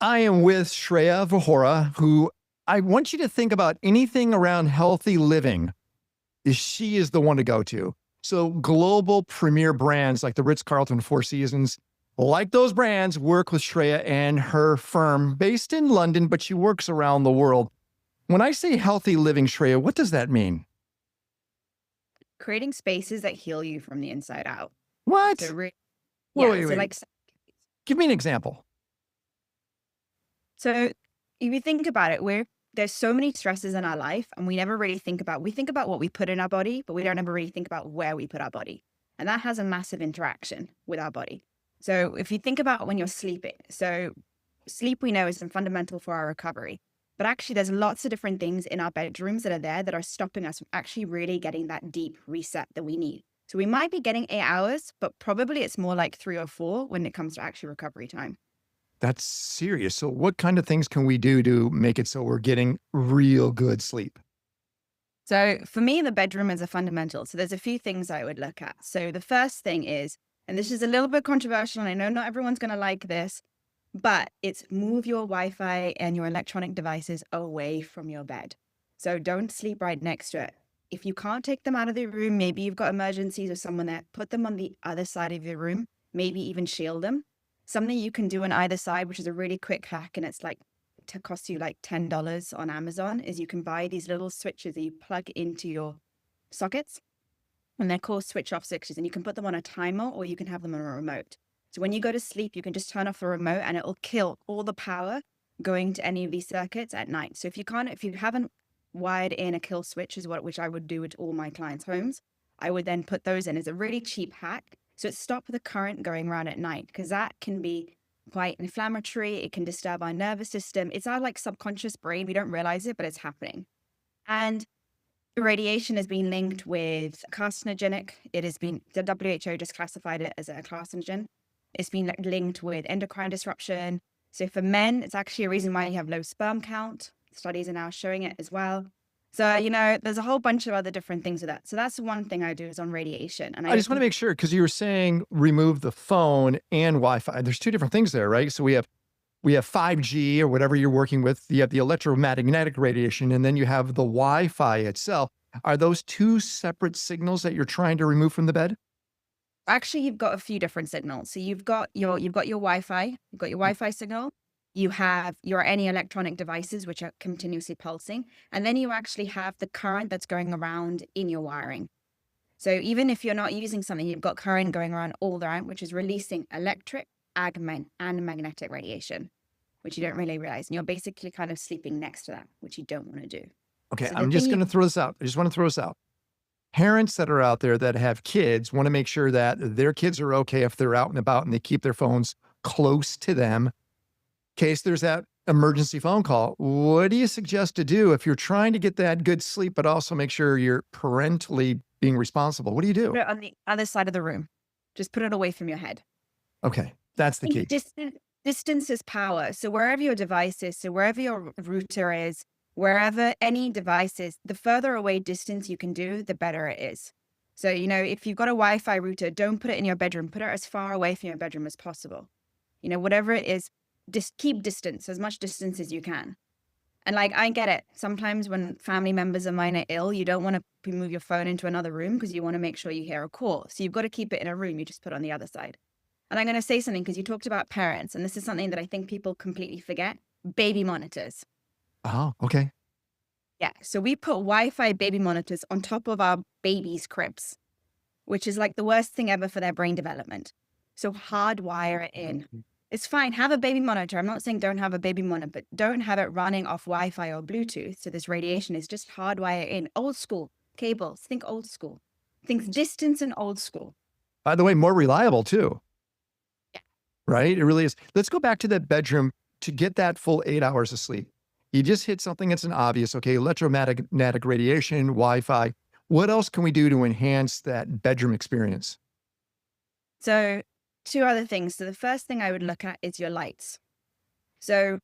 I am with Shreya Vahora, who I want you to think about anything around healthy living. She is the one to go to. So global premier brands like the Ritz-Carlton Four Seasons, like those brands, work with Shreya and her firm based in London, but she works around the world. When I say healthy living, Shreya, what does that mean? Creating spaces that heal you from the inside out. So What? Wait, yeah, wait, so wait. like Give me an example. so if you think about it, there's so many stresses in our life and we never really think about what we put in our body, but we don't ever really think about where we put our body. And that has a massive interaction with our body. So if you think about when you're sleeping, so sleep we know is fundamental for our recovery. But actually there's lots of different things in our bedrooms that are there that are stopping us from actually really getting that deep reset that we need. So we might be getting 8 hours, but probably it's more like 3 or 4 when it comes to actual recovery time. That's serious. So what kind of things can we do to make it so we're getting real good sleep? So for me, the bedroom is a fundamental. So there's a few things I would look at. So the first thing is, and this is a little bit controversial, and I know not everyone's going to like this, but it's move your Wi-Fi and your electronic devices away from your bed. So don't sleep right next to it. If you can't take them out of the room, maybe you've got emergencies or someone there, put them on the other side of your room, maybe even shield them. Something you can do on either side, which is a really quick hack, and it's like to cost you like $10 on Amazon, is you can buy these little switches that you plug into your sockets, and they're called switch off switches, and you can put them on a timer or you can have them on a remote. So when you go to sleep, you can just turn off the remote and it'll kill all the power going to any of these circuits at night. So if you haven't wired in a kill switch, which I would do with all my clients' homes, I would then put those in as a really cheap hack. So it stops the current going around at night, because that can be quite inflammatory. It can disturb our nervous system. It's our like subconscious brain. We don't realize it, but it's happening. And radiation has been linked with carcinogenic. The WHO just classified it as a carcinogen. It's been linked with endocrine disruption. So for men, it's actually a reason why you have low sperm count. Studies are now showing it as well. So, there's a whole bunch of other different things with that. So that's one thing I do is on radiation. And I just want to make sure, because you were saying remove the phone and Wi-Fi. There's two different things there, right? So we have 5G or whatever you're working with. You have the electromagnetic radiation, and then you have the Wi-Fi itself. Are those two separate signals that you're trying to remove from the bed? actually you've got a few different signals. So you've got your Wi-Fi, you've got your Wi-Fi signal. You have your any electronic devices, which are continuously pulsing. And then you actually have the current that's going around in your wiring. So even if you're not using something, you've got current going around all around, which is releasing electric, and magnetic radiation, which you don't really realize. And you're basically kind of sleeping next to that, which you don't want to do. Okay, So the I'm just thing going you to throw this out. I just want to throw this out. Parents that are out there that have kids want to make sure that their kids are okay if they're out and about and they keep their phones close to them in case there's that emergency phone call. What do you suggest to do if you're trying to get that good sleep, but also make sure you're parentally being responsible? What do you do? put it on the other side of the room. Just put it away from your head. Okay, that's the I think key. distance is power. So wherever your device is, so wherever your router is, wherever any device is, the further away distance you can do, the better it is. So, if you've got a Wi-Fi router, don't put it in your bedroom. Put it as far away from your bedroom as possible. Whatever it is, just keep distance, as much distance as you can. And like, I get it. Sometimes when family members of mine are ill, you don't want to move your phone into another room because you want to make sure you hear a call. So you've got to keep it in a room. You just put it on the other side. And I'm going to say something because you talked about parents, and this is something that I think people completely forget. Baby monitors. Oh, okay. Yeah. So we put Wi-Fi baby monitors on top of our babies' cribs, which is like the worst thing ever for their brain development. So hardwire it in. It's fine. Have a baby monitor. I'm not saying don't have a baby monitor, but don't have it running off Wi-Fi or Bluetooth. So this radiation is just hardwire in. Old school cables. Think old school. Think distance and old school. By the way, more reliable too, Yeah. right? It really is. Let's go back to that bedroom to get that full 8 hours of sleep. You just hit something that's an obvious, okay, electromagnetic radiation, Wi-Fi. What else can we do to enhance that bedroom experience? So two other things. So the first thing I would look at is your lights. So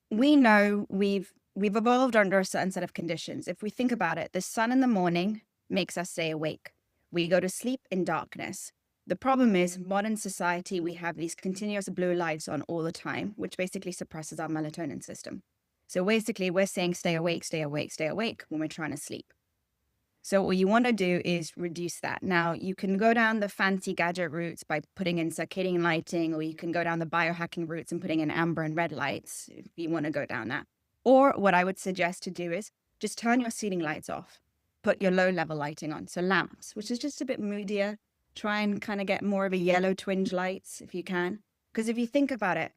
we know we've evolved under a certain set of conditions. If we think about it, the sun in the morning makes us stay awake. We go to sleep in darkness. The problem is modern society, we have these continuous blue lights on all the time, which basically suppresses our melatonin system. So basically we're saying stay awake, stay awake, stay awake when we're trying to sleep. So what you want to do is reduce that. Now you can go down the fancy gadget routes by putting in circadian lighting, or you can go down the biohacking routes and putting in amber and red lights if you want to go down that. Or what I would suggest to do is just turn your ceiling lights off, put your low level lighting on. So lamps, which is just a bit moodier. Try and kind of get more of a yellow twinge lights if you can. Because if you think about it,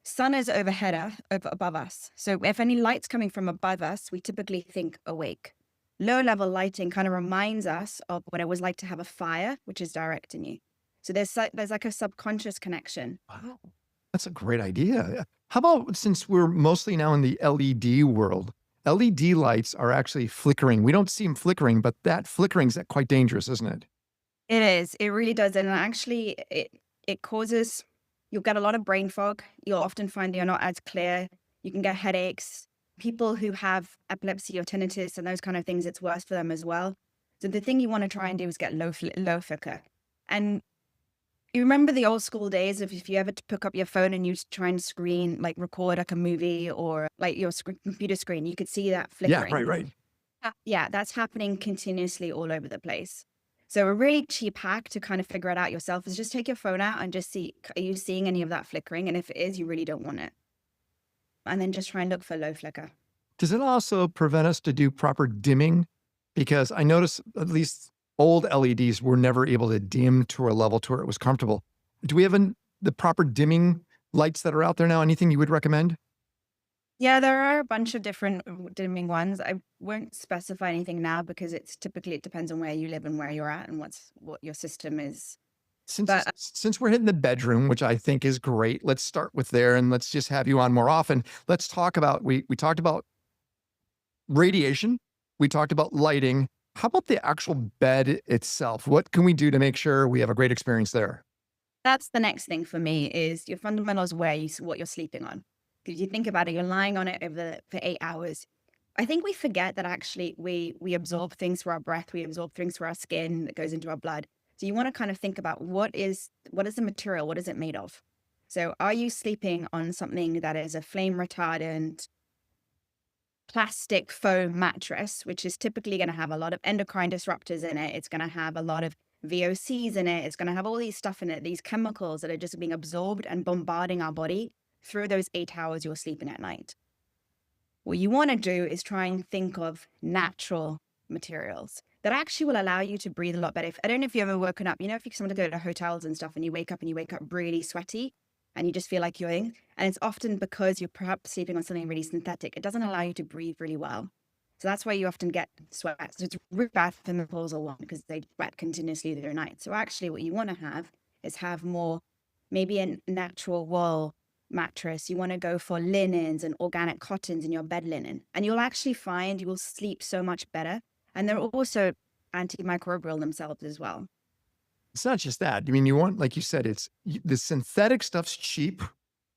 sun is above us. So if any light's coming from above us, we typically think awake. Low level lighting kind of reminds us of what it was like to have a fire, which is directing you. So there's like a subconscious connection. Wow. That's a great idea. How about, since we're mostly now in the LED world, LED lights are actually flickering. We don't see them flickering, but that flickering is quite dangerous, isn't it? It is. It really does. And actually, it causes, you'll get a lot of brain fog. You'll often find you're not as clear. You can get headaches. People who have epilepsy or tinnitus and those kind of things, it's worse for them as well. So the thing you want to try and do is get low flicker. And you remember the old school days of if you ever pick up your phone and you try and screen, like record like a movie or like your computer screen, you could see that Yeah, flickering. right. Yeah, that's happening continuously all over the place. So a really cheap hack to kind of figure it out yourself is just take your phone out and just see, are you seeing any of that flickering? And if it is, you really don't want it. And then just try and look for low flicker. Does it also prevent us to do proper dimming? Because I noticed at least old LEDs were never able to dim to a level to where it was comfortable. Do we have the proper dimming lights that are out there now? Anything you would recommend? Yeah, there are a bunch of different dimming ones. I won't specify anything now because it depends on where you live and where you're at and what your system is. Since But since we're hitting the bedroom, which I think is great, let's start with there and let's just have you on more often. Let's talk about, we talked about radiation, we talked about lighting. How about the actual bed itself? What can we do to make sure we have a great experience there? that's the next thing for me is your fundamentals what you're sleeping on. Because you think about it, you're lying on it for 8 hours. I think we forget that actually we absorb things through our breath, we absorb things through our skin that goes into our blood. So you want to kind of think about what is the material, what is it made of? So are you sleeping on something that is a flame retardant plastic foam mattress, which is typically going to have a lot of endocrine disruptors in it. It's going to have a lot of VOCs in it. It's going to have all these stuff in it, these chemicals that are just being absorbed and bombarding our body through those 8 hours you're sleeping at night. What you want to do is try and think of natural materials that actually will allow you to breathe a lot better. I don't know if you've ever woken up, if you someone to go to hotels and stuff and you wake up really sweaty and you just feel like you're in, and it's often because you're perhaps sleeping on something really synthetic. It doesn't allow you to breathe really well. So that's why you often get sweat. So it's really bad for the menopausal one because they sweat continuously through the night. So actually what you want to have is have more, maybe a natural wool mattress. You want to go for linens and organic cottons in your bed linen. And you'll actually find you will sleep so much better. And they're also antimicrobial themselves as well. It's not just that. I mean, you want, like you said, the synthetic stuff's cheap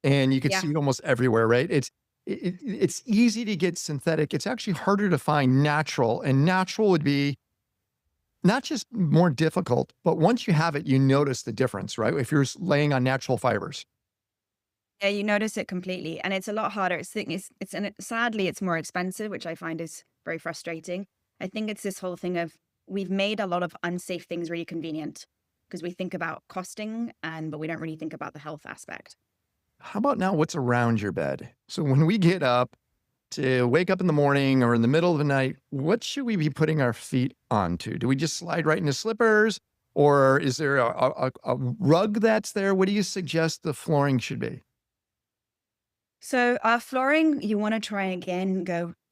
and you can Yeah. see it almost everywhere, right? It's easy to get synthetic. It's actually harder to find natural, and natural would be not just more difficult, but once you have it, you notice the difference, right? If you're laying on natural fibers. Yeah, you notice it completely. And it's a lot harder. Sadly, it's more expensive, which I find is very frustrating. I think it's this whole thing of we've made a lot of unsafe things really convenient because we think about costing but we don't really think about the health aspect. How about now what's around your bed? So when we get up to wake up in the morning or in the middle of the night, what should we be putting our feet onto? Do we just slide right into slippers? Or is there a rug that's there? What do you suggest the flooring should be? So flooring, you want to try again,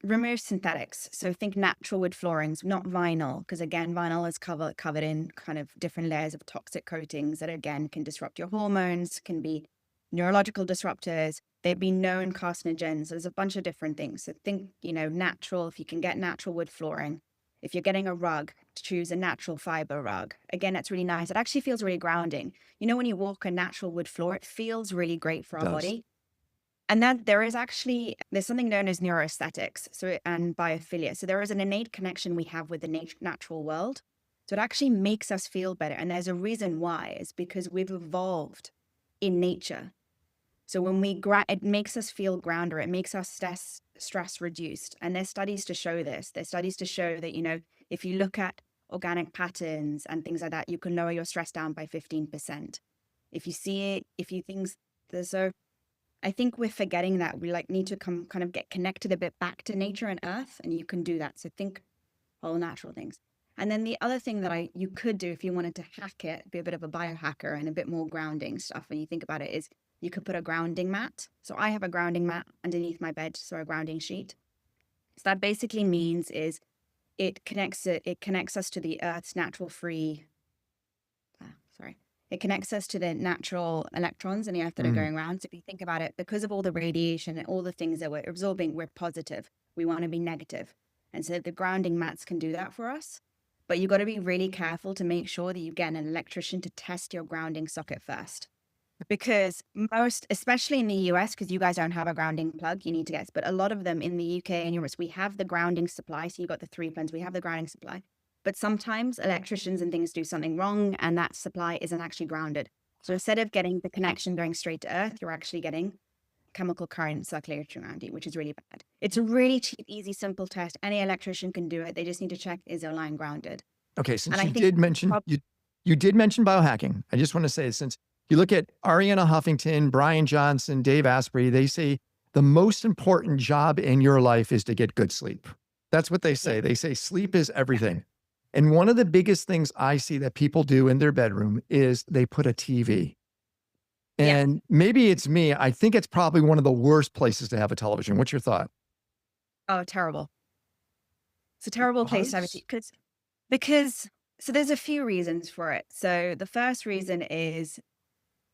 remove synthetics. So think natural wood floorings, not vinyl, because again, vinyl is covered in kind of different layers of toxic coatings that again can disrupt your hormones, can be neurological disruptors. They've been known carcinogens. There's a bunch of different things. So think, natural, if you can get natural wood flooring. If you're getting a rug, choose a natural fiber rug. Again, that's really nice. It actually feels really grounding. When you walk a natural wood floor, it feels really great for our Does. body. And then there's something known as neuroaesthetics and biophilia. So there is an innate connection we have with the natural world. So it actually makes us feel better. And there's a reason why. It's because we've evolved in nature. So when it makes us feel grounder, it makes our stress reduced. And there's studies to show this. There's studies to show that, if you look at organic patterns and things like that, you can lower your stress down by 15%. If you see it, if you things, so I think we're forgetting that we need to kind of get connected a bit back to nature and earth, and you can do that. So think all natural things. And then the other thing that you could do if you wanted to hack it, be a bit of a biohacker and a bit more grounding stuff when you think about it, is you could put a grounding mat. So I have a grounding mat underneath my bed, so a grounding sheet. So that basically means is it connects us to the earth's natural it connects us to the natural electrons in the earth that are going around. So if you think about it, because of all the radiation and all the things that we're absorbing, we're positive. We want to be negative. And so the grounding mats can do that for us. But you've got to be really careful to make sure that you get an electrician to test your grounding socket first. Because especially in the US, because you guys don't have a grounding plug, you need to get, but a lot of them in the UK and Europe, we have the grounding supply. So you've got the 3 pins, we have the grounding supply. But sometimes electricians and things do something wrong and that supply isn't actually grounded. So instead of getting the connection going straight to earth, you're actually getting chemical current circulating around you, which is really bad. It's a really cheap, easy, simple test. Any electrician can do it. They just need to check, is their line grounded? Okay, since you did mention biohacking, I just want to say, since you look at Ariana Huffington, Brian Johnson, Dave Asprey, they say the most important job in your life is to get good sleep. That's what they say. They say sleep is everything. And one of the biggest things I see that people do in their bedroom is they put a TV. And maybe it's me. I think it's probably one of the worst places to have a television. What's your thought? Oh, terrible. It's a terrible place to have it because so there's a few reasons for it. So the first reason is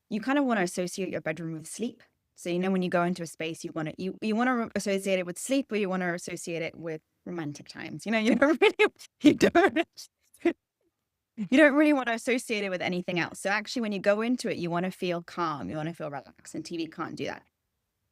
you kind of want to associate your bedroom with sleep. So, when you go into a space, you want to associate it with sleep, or you want to associate it with romantic times. You don't really want to associate it with anything else. So actually, when you go into it, you want to feel calm. You want to feel relaxed, and TV can't do that.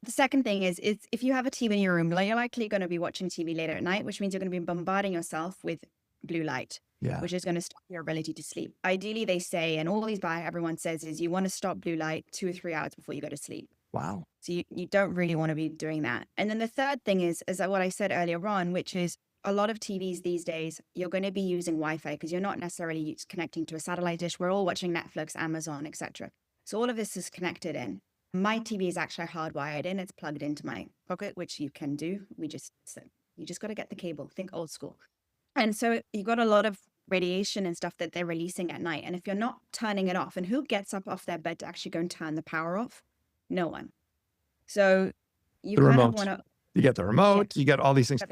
The second thing is if you have a TV in your room, you're likely going to be watching TV later at night, which means you're going to be bombarding yourself with blue light, which is going to stop your ability to sleep. Ideally, they say, and all these everyone says, is you want to stop blue light 2 or 3 hours before you go to sleep. Wow. So you don't really want to be doing that. And then the third thing is what I said earlier on, which is a lot of TVs these days, you're going to be using Wi-Fi because you're not necessarily connecting to a satellite dish. We're all watching Netflix, Amazon, etc. So all of this is connected in. My TV is actually hardwired in. It's plugged into my pocket, which you can do. You just got to get the cable. Think old school. And so you've got a lot of radiation and stuff that they're releasing at night. And if you're not turning it off, and who gets up off their bed to actually go and turn the power off? No one. So you kind of want to. You get the remote. You get all these things.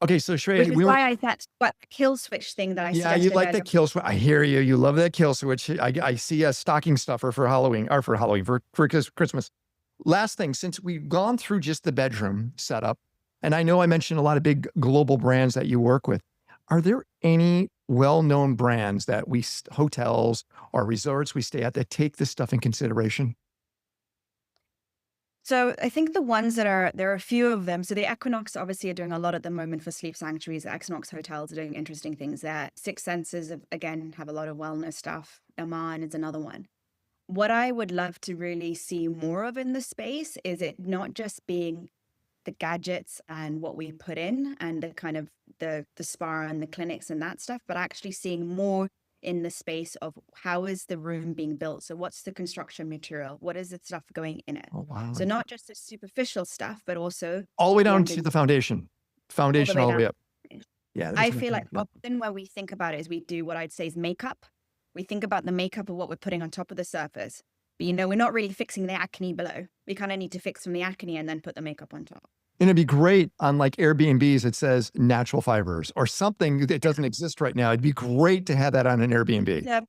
Okay, so Shreya, which is why I thought what kill switch thing that I suggested. Yeah, you like the kill switch. I hear you. You love that kill switch. I see a stocking stuffer for Halloween, or for Christmas. Last thing, since we've gone through just the bedroom setup, and I know I mentioned a lot of big global brands that you work with. Are there any well-known brands that hotels or resorts we stay at that take this stuff in consideration? So I think the ones there are a few of them. So the Equinox obviously are doing a lot at the moment for sleep sanctuaries. The Equinox hotels are doing interesting things there. Six Senses, again, have a lot of wellness stuff. Oman is another one. What I would love to really see more of in the space is it not just being the gadgets and what we put in and the kind of the spa and the clinics and that stuff, but actually seeing more in the space of how is the room being built? So what's the construction material? What is the stuff going in it? Oh, wow. So not just the superficial stuff, but also all the way down to the foundation all the way up. Yeah. I feel like often when we think about it is we do what I'd say is makeup. We think about the makeup of what we're putting on top of the surface, but we're not really fixing the acne below. We kind of need to fix from the acne and then put the makeup on top. And it'd be great on like Airbnbs, it says natural fibers or something that doesn't exist right now. It'd be great to have that on an Airbnb. Yeah.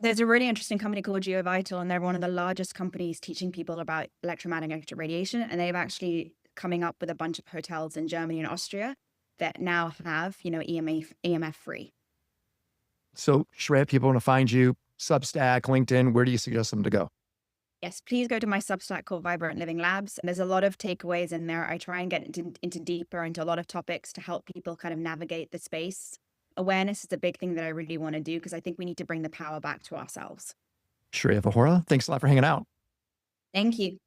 There's a really interesting company called GeoVital, and they're one of the largest companies teaching people about electromagnetic radiation. And they've actually coming up with a bunch of hotels in Germany and Austria that now have, EMF free. So Shreya, people want to find you, Substack, LinkedIn, where do you suggest them to go? Yes, please go to my Substack called Vibrant Living Labs. And there's a lot of takeaways in there. I try and get into deeper into a lot of topics to help people kind of navigate the space awareness is a big thing that I really want to do because I think we need to bring the power back to ourselves. Shreya Vahora, thanks a lot for hanging out. Thank you.